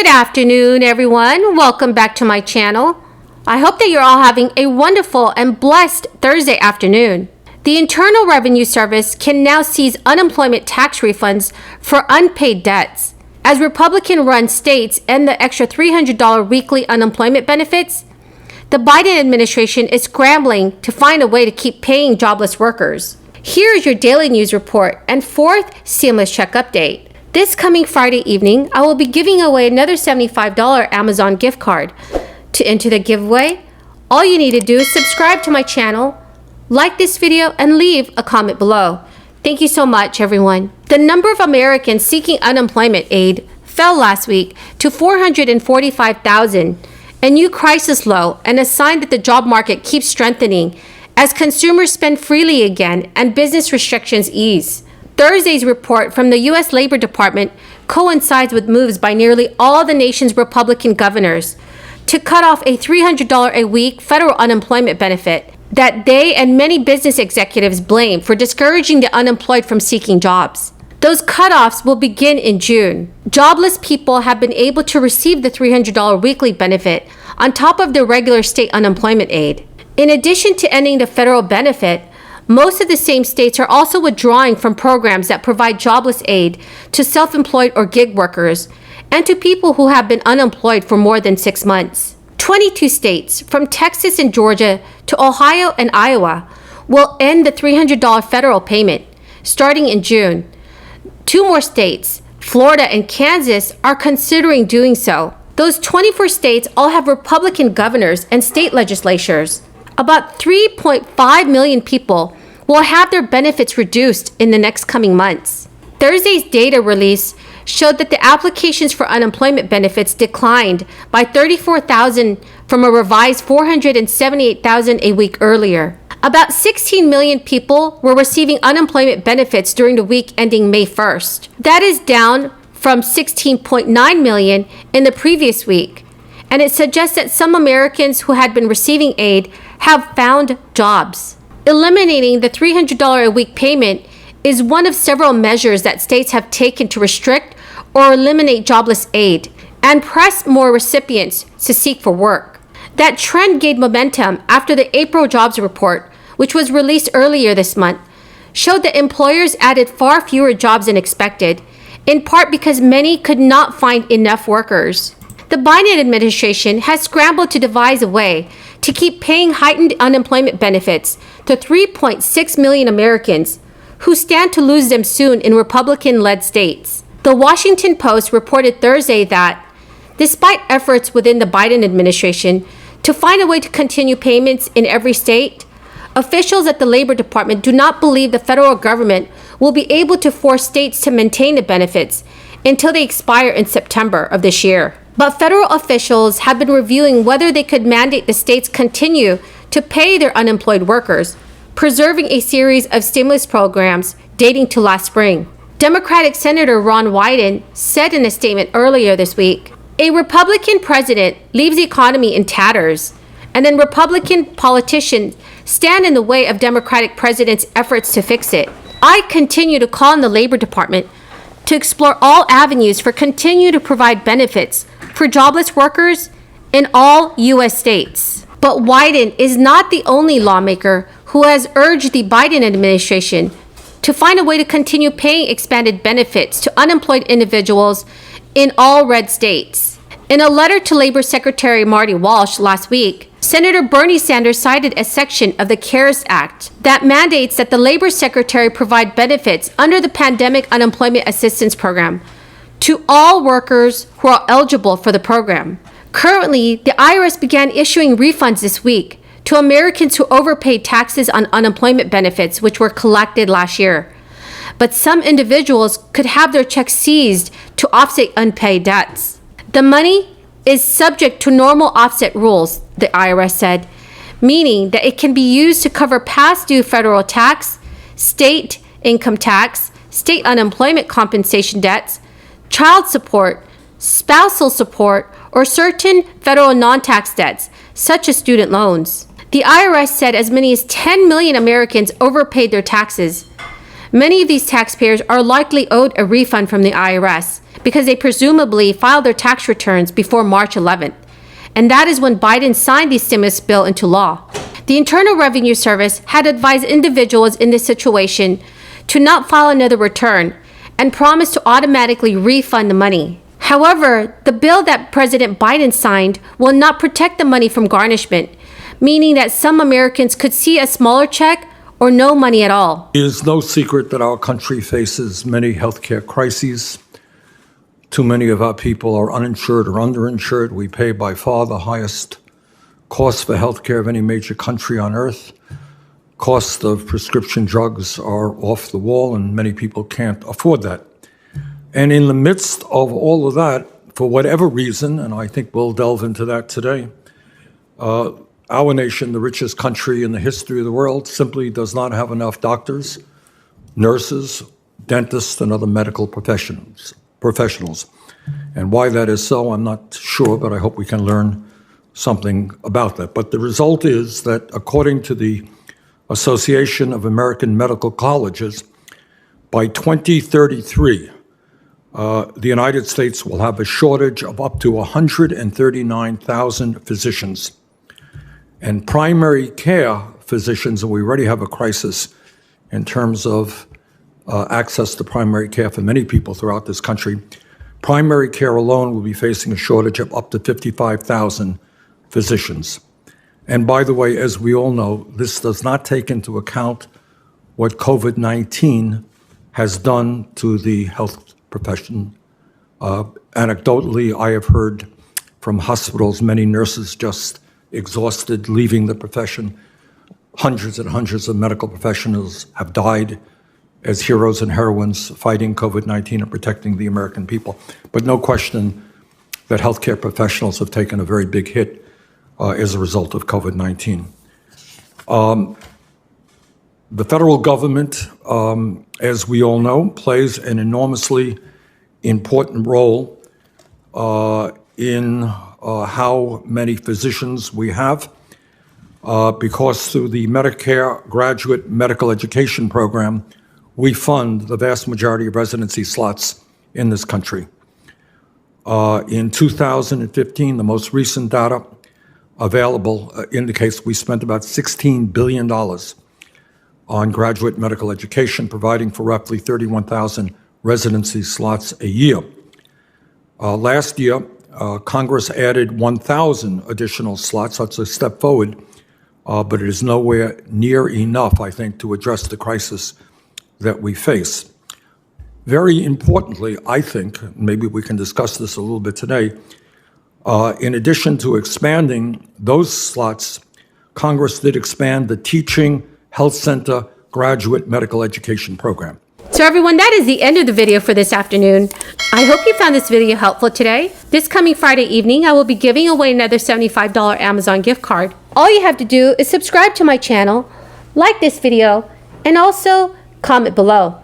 Good afternoon, everyone. Welcome back to my channel. I hope that you're all having a wonderful and blessed Thursday afternoon. The Internal Revenue Service can now seize unemployment tax refunds for unpaid debts. As Republican-run states end the extra $300 weekly unemployment benefits, the Biden administration is scrambling to find a way to keep paying jobless workers. Here is your daily news report and fourth stimulus check update. This coming Friday evening, I will be giving away another $75 Amazon gift card. To enter the giveaway, all you need to do is subscribe to my channel, like this video, and leave a comment below. Thank you so much, everyone. The number of Americans seeking unemployment aid fell last week to 445,000, a new crisis low and a sign that the job market keeps strengthening as consumers spend freely again and business restrictions ease. Thursday's report from the U.S. Labor Department coincides with moves by nearly all the nation's Republican governors to cut off a $300 a week federal unemployment benefit that they and many business executives blame for discouraging the unemployed from seeking jobs. Those cutoffs will begin in June. Jobless people have been able to receive the $300 weekly benefit on top of their regular state unemployment aid. In addition to ending the federal benefit, most of the same states are also withdrawing from programs that provide jobless aid to self-employed or gig workers and to people who have been unemployed for more than 6 months. 22 states, from Texas and Georgia to Ohio and Iowa, will end the $300 federal payment starting in June. 2 more states, Florida and Kansas, are considering doing so. Those 24 states all have Republican governors and state legislatures. About 3.5 million people will have their benefits reduced in the next coming months. Thursday's data release showed that the applications for unemployment benefits declined by 34,000 from a revised 478,000 a week earlier. About 16 million people were receiving unemployment benefits during the week ending May 1st. That is down from 16.9 million in the previous week, and it suggests that some Americans who had been receiving aid have found jobs. Eliminating the $300 a week payment is one of several measures that states have taken to restrict or eliminate jobless aid and press more recipients to seek for work. That trend gained momentum after the April jobs report, which was released earlier this month, showed that employers added far fewer jobs than expected, in part because many could not find enough workers. The Biden administration has scrambled to devise a way to keep paying heightened unemployment benefits to 3.6 million Americans who stand to lose them soon in Republican-led states. The Washington Post reported Thursday that, despite efforts within the Biden administration to find a way to continue payments in every state, officials at the Labor Department do not believe the federal government will be able to force states to maintain the benefits until they expire in September of this year. But federal officials have been reviewing whether they could mandate the states continue to pay their unemployed workers, preserving a series of stimulus programs dating to last spring. Democratic Senator Ron Wyden said in a statement earlier this week, "A Republican president leaves the economy in tatters, and then Republican politicians stand in the way of Democratic presidents' efforts to fix it. I continue to call on the Labor Department to explore all avenues for continue to provide benefits for jobless workers in all U.S. states." But Wyden is not the only lawmaker who has urged the Biden administration to find a way to continue paying expanded benefits to unemployed individuals in all red states. In a letter to Labor Secretary Marty Walsh last week, Senator Bernie Sanders cited a section of the CARES Act that mandates that the Labor Secretary provide benefits under the Pandemic Unemployment Assistance Program to all workers who are eligible for the program. Currently, the IRS began issuing refunds this week to Americans who overpaid taxes on unemployment benefits which were collected last year. But some individuals could have their checks seized to offset unpaid debts. The money is subject to normal offset rules, the IRS said, meaning that it can be used to cover past due federal tax, state income tax, state unemployment compensation debts, child support, spousal support, or certain federal non-tax debts, such as student loans. The IRS said as many as 10 million Americans overpaid their taxes. Many of these taxpayers are likely owed a refund from the IRS because they presumably filed their tax returns before March 11th. And that is when Biden signed the stimulus bill into law. The Internal Revenue Service had advised individuals in this situation to not file another return and promised to automatically refund the money. However, the bill that President Biden signed will not protect the money from garnishment, meaning that some Americans could see a smaller check or no money at all. It is no secret that our country faces many healthcare crises. Too many of our people are uninsured or underinsured. We pay by far the highest cost for healthcare of any major country on earth. Costs of prescription drugs are off the wall, and many people can't afford that. And in the midst of all of that, for whatever reason, and I think we'll delve into that today, our nation, the richest country in the history of the world, simply does not have enough doctors, nurses, dentists, and other medical professionals. And why that is so, I'm not sure, but I hope we can learn something about that. But the result is that according to the Association of American Medical Colleges, by 2033, the United States will have a shortage of up to 139,000 physicians. And primary care physicians, and we already have a crisis in terms of access to primary care for many people throughout this country. Primary care alone will be facing a shortage of up to 55,000 physicians. And by the way, as we all know, this does not take into account what COVID-19 has done to the health profession. Anecdotally, I have heard from hospitals, many nurses just exhausted, leaving the profession. Hundreds and hundreds of medical professionals have died as heroes and heroines fighting COVID-19 and protecting the American people. But no question that healthcare professionals have taken a very big hit as a result of COVID-19. The federal government, as we all know, plays an enormously important role in how many physicians we have, because through the Medicare Graduate Medical Education Program, we fund the vast majority of residency slots in this country. In 2015, the most recent data available indicates we spent about $16 billion on graduate medical education, providing for roughly 31,000 residency slots a year. Last year, Congress added 1,000 additional slots. That's a step forward, but it is nowhere near enough, I think, to address the crisis that we face. Very importantly, I think, maybe we can discuss this a little bit today, in addition to expanding those slots, Congress did expand the Teaching Health Center Graduate Medical Education Program. So everyone, that is the end of the video for this afternoon. I hope you found this video helpful today. This coming Friday evening, I will be giving away another $75 Amazon gift card. All you have to do is subscribe to my channel, like this video, and also comment below.